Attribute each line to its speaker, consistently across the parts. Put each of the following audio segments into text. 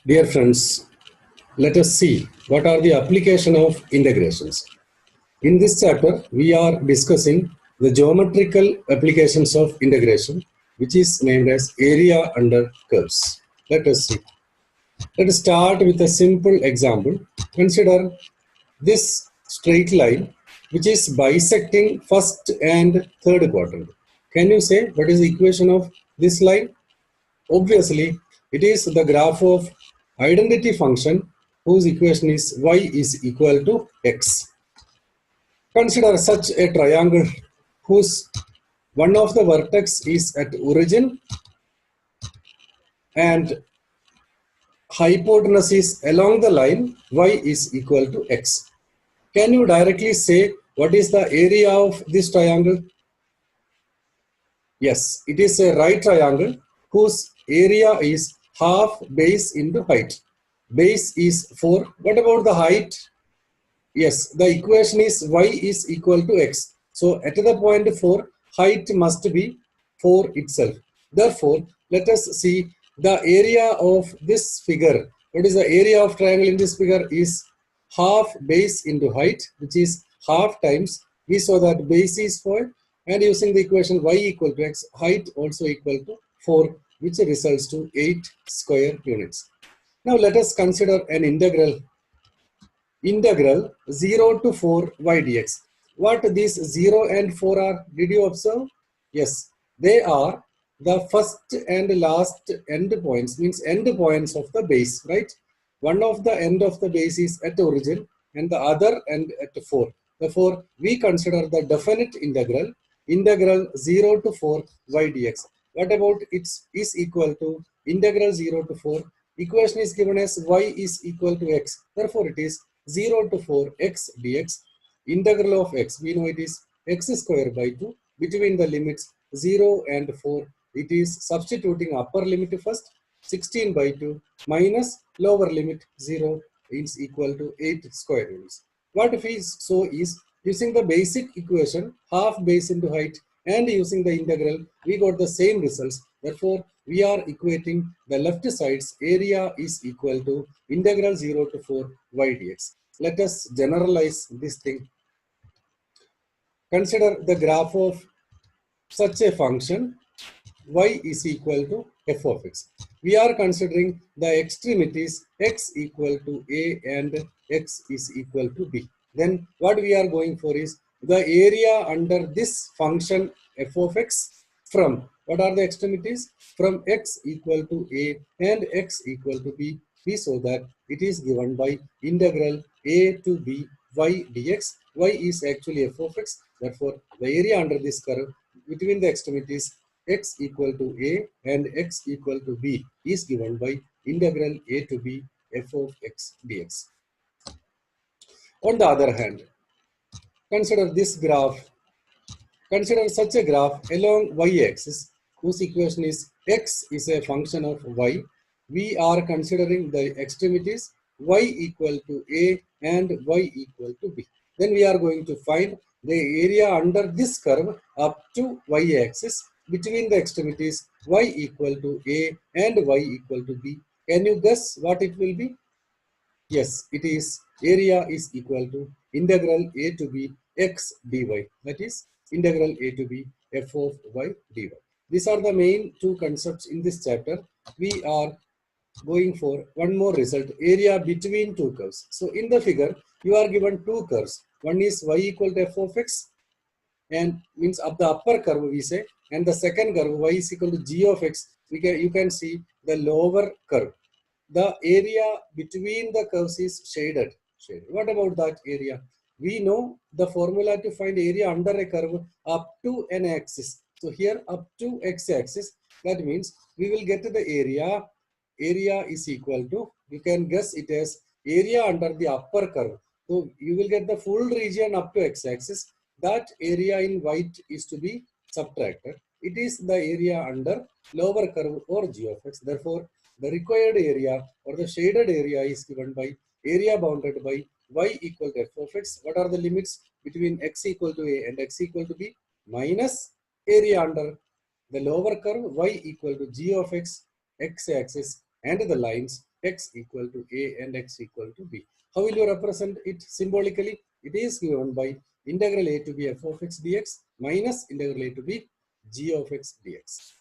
Speaker 1: Dear friends, let us see what are the application of integrations. In this chapter, we are discussing the geometrical applications of integration, which is named as area under curves. Let us see. Let us start with a simple example. Consider this straight line, which is bisecting first and third quadrant. Can you say what is the equation of this line? Obviously, it is the graph of identity function whose equation is y is equal to x. Consider such a triangle whose one of the vertex is at origin and hypotenuse is along the line y is equal to x. Can you directly say what is the area of this triangle? Yes, it is a right triangle whose area is half base into height. Base is 4. What about the height? Yes, the equation is y is equal to x. So at the point 4, height must be 4 itself. Therefore, let us see the area of this figure. What is the area of triangle in this figure is half base into height, which is half times. We saw that base is 4, and using the equation y equal to x, height also equal to 4, which results to 8 square units. Now let us consider an integral 0 to 4 y dx. What these 0 and 4 are, did you observe? Yes, they are the first and last end points, means end points of the base, right? One of the end of the base is at origin and the other end at 4. Therefore, we consider the definite integral 0 to 4 y dx. What about it is equal to integral 0 to 4? Equation is given as y is equal to x. Therefore, it is 0 to 4 x dx. Integral of x, we know it is x square by 2. Between the limits 0 and 4, it is substituting upper limit first, 16 by 2 minus lower limit 0 is equal to 8 square units. What if we so is using the basic equation half base into height and using the integral, we got the same results. Therefore, we are equating the left side's area is equal to integral 0 to 4 y dx. Let us generalize this thing. Consider the graph of such a function y is equal to f of x. We are considering the extremities x equal to a and x is equal to b. Then what we are going for is the area under this function f of x from, what are the extremities? From x equal to a and x equal to b. We saw that it is given by integral a to b y dx. Y is actually f of x. Therefore, the area under this curve between the extremities x equal to a and x equal to b is given by integral a to b f of x dx. On the other hand, consider this graph. Consider such a graph along y-axis whose equation is x is a function of y. We are considering the extremities y equal to a and y equal to b. Then we are going to find the area under this curve up to y-axis between the extremities y equal to a and y equal to b. Can you guess what it will be? Yes, it is area is equal to integral a to b x dy. That is integral a to b f of y dy. These are the main two concepts in this chapter. We are going for one more result, area between two curves. So in the figure, you are given two curves. One is y equal to f of x and means up the upper curve we say, and the second curve y is equal to g of x. You can see the lower curve. The area between the curves is shaded. What about that area? We know the formula to find area under a curve up to an axis. So here up to x-axis, that means we will get to the area. Area is equal to, you can guess it as area under the upper curve. So you will get the full region up to x-axis. That area in white is to be subtracted. It is the area under lower curve or g of x. Therefore, the required area or the shaded area is given by area bounded by y equal to f of x. What are the limits between x equal to a and x equal to b? Minus area under the lower curve y equal to g of x, x-axis, and the lines x equal to a and x equal to b. How will you represent it symbolically? It is given by integral a to b f of x dx minus integral a to b g of x dx.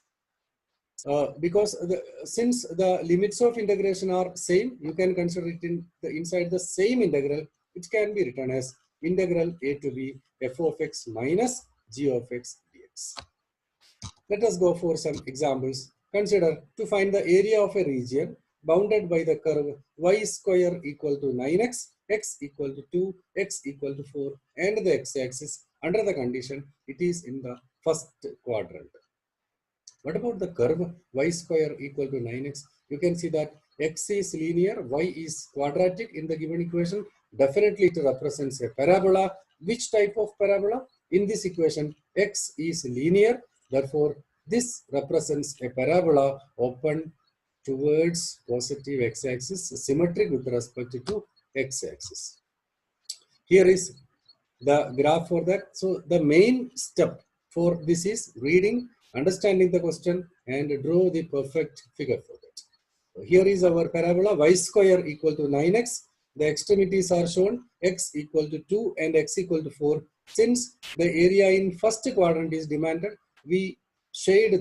Speaker 1: Because since the limits of integration are same, you can consider it inside the same integral, which can be written as integral a to b f of x minus g of x dx. Let us go for some examples. Consider to find the area of a region bounded by the curve y square equal to 9x, x equal to 2, x equal to 4, and the x-axis under the condition it is in the first quadrant. What about the curve y square equal to 9x? You can see that x is linear, y is quadratic in the given equation. Definitely it represents a parabola. Which type of parabola? In this equation, x is linear. Therefore, this represents a parabola open towards positive x-axis, symmetric with respect to x-axis. Here is the graph for that. So the main step for this is reading, understanding the question, and draw the perfect figure for that. So here is our parabola y square equal to 9x. The extremities are shown x equal to 2 and x equal to 4. Since the area in first quadrant is demanded, we shade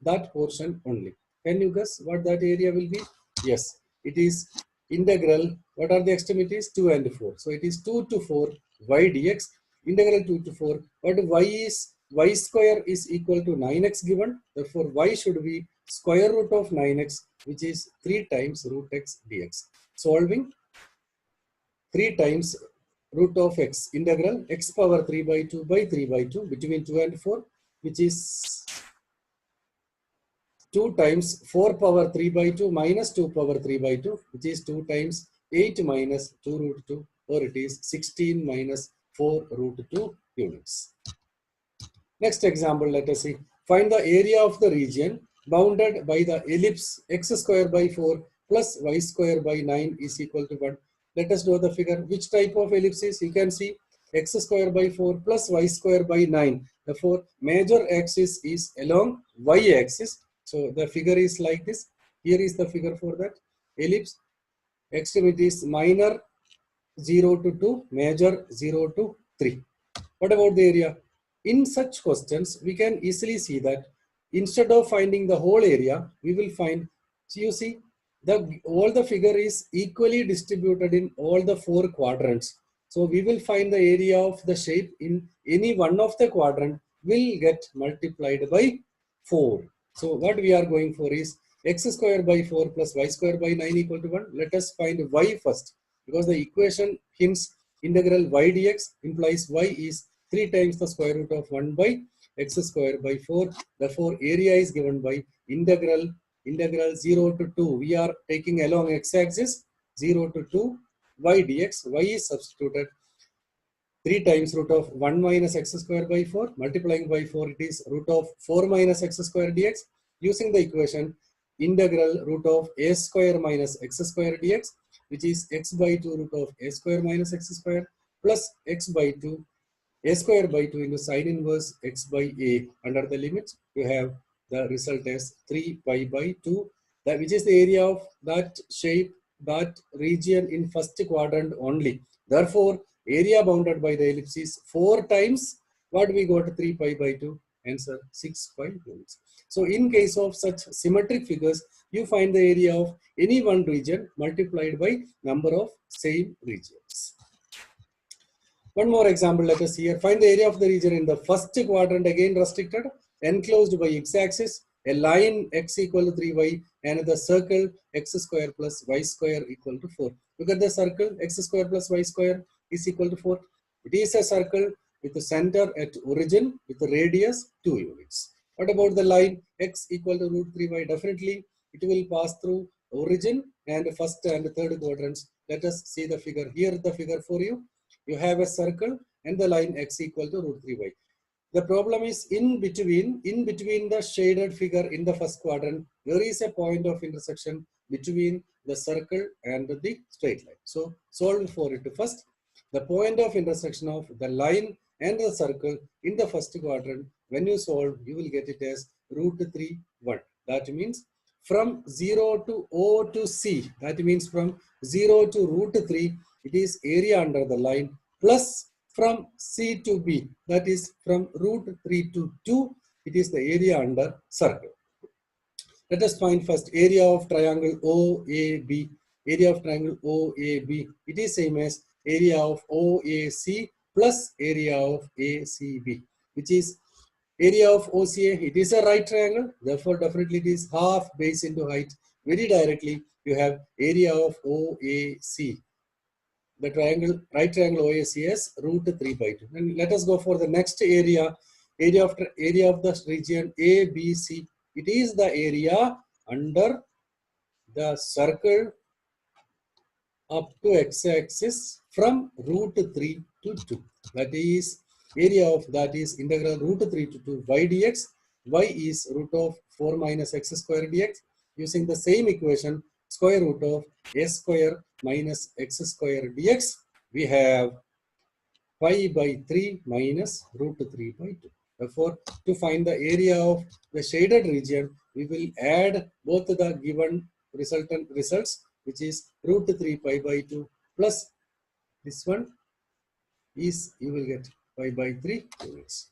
Speaker 1: that portion only. Can you guess what that area will be? Yes, it is integral. What are the extremities? 2 and 4. So it is 2 to 4 y dx, integral 2 to 4. What y square is equal to 9x given. Therefore, y should be square root of 9x, which is 3 times root x dx. Solving 3 times root of x, integral x power 3 by 2 by 3 by 2 between 2 and 4, which is 2 times 4 power 3 by 2 minus 2 power 3 by 2, which is 2 times 8 minus 2 root 2, or it is 16 minus 4 root 2 units. Next example, let us see. Find the area of the region bounded by the ellipse x square by 4 plus y square by 9 is equal to 1. Let us draw the figure. Which type of ellipses? You can see x square by 4 plus y square by 9. Therefore, major axis is along y axis. So the figure is like this. Here is the figure for that ellipse. Extremities minor 0 to 2, major 0 to 3. What about the area? In such questions, we can easily see that instead of finding the whole area, we will find, so you see, all the figure is equally distributed in all the 4 quadrants. So we will find the area of the shape in any one of the quadrant will get multiplied by 4. So what we are going for is x square by 4 plus y square by 9 equal to 1. Let us find y first, because the equation hints integral y dx implies y is 3 times the square root of 1 by x square by 4. Therefore, area is given by integral 0 to 2. We are taking along x-axis 0 to 2 y dx. Y is substituted 3 times root of 1 minus x square by 4. Multiplying by 4, it is root of 4 minus x square dx. Using the equation integral root of a square minus x square dx, which is x by 2 root of a square minus x square plus x by 2 a square by 2 into sine inverse x by a. Under the limits, you have the result as 3 pi by 2, that which is the area of that shape, that region in first quadrant only. Therefore, area bounded by the ellipse is 4 times what we got, 3 pi by 2. Answer 6 pi units. So in case of such symmetric figures, you find the area of any one region multiplied by number of same regions. One more example, let us here. Find the area of the region in the first quadrant, again restricted, enclosed by x-axis, a line x equal to 3y, and the circle x square plus y square equal to 4. Look at the circle, x square plus y square is equal to 4. It is a circle with the center at origin with the radius 2 units. What about the line x equal to root 3y? Definitely it will pass through origin and first and third quadrants. Let us see the figure. Here the figure for you. You have a circle and the line x equal to root 3y. The problem is in between the shaded figure in the first quadrant, there is a point of intersection between the circle and the straight line. So solve for it first. The point of intersection of the line and the circle in the first quadrant, when you solve, you will get it as root 3, 1. That means from 0 to O to C, that means from 0 to root 3, it is area under the line, plus from C to B, that is from root 3 to 2, it is the area under circle. Let us find first area of triangle OAB. Area of triangle OAB, it is same as area of OAC plus area of ACB, which is area of OCA. It is a right triangle, therefore definitely it is half base into height. Very directly you have area of OAC. The triangle, right triangle OAC is root 3 by 2. And let us go for the next area. Area of the region ABC. It is the area under the circle up to x-axis from root 3 to 2. That is area of that is integral root 3 to 2 y dx. Y is root of 4 minus x square dx. Using the same equation, square root of s square minus x square dx, we have pi by 3 minus root 3 by 2. Therefore, to find the area of the shaded region, we will add both the given resultant results, which is root 3 pi by 2 plus this one is, you will get pi by 3 units.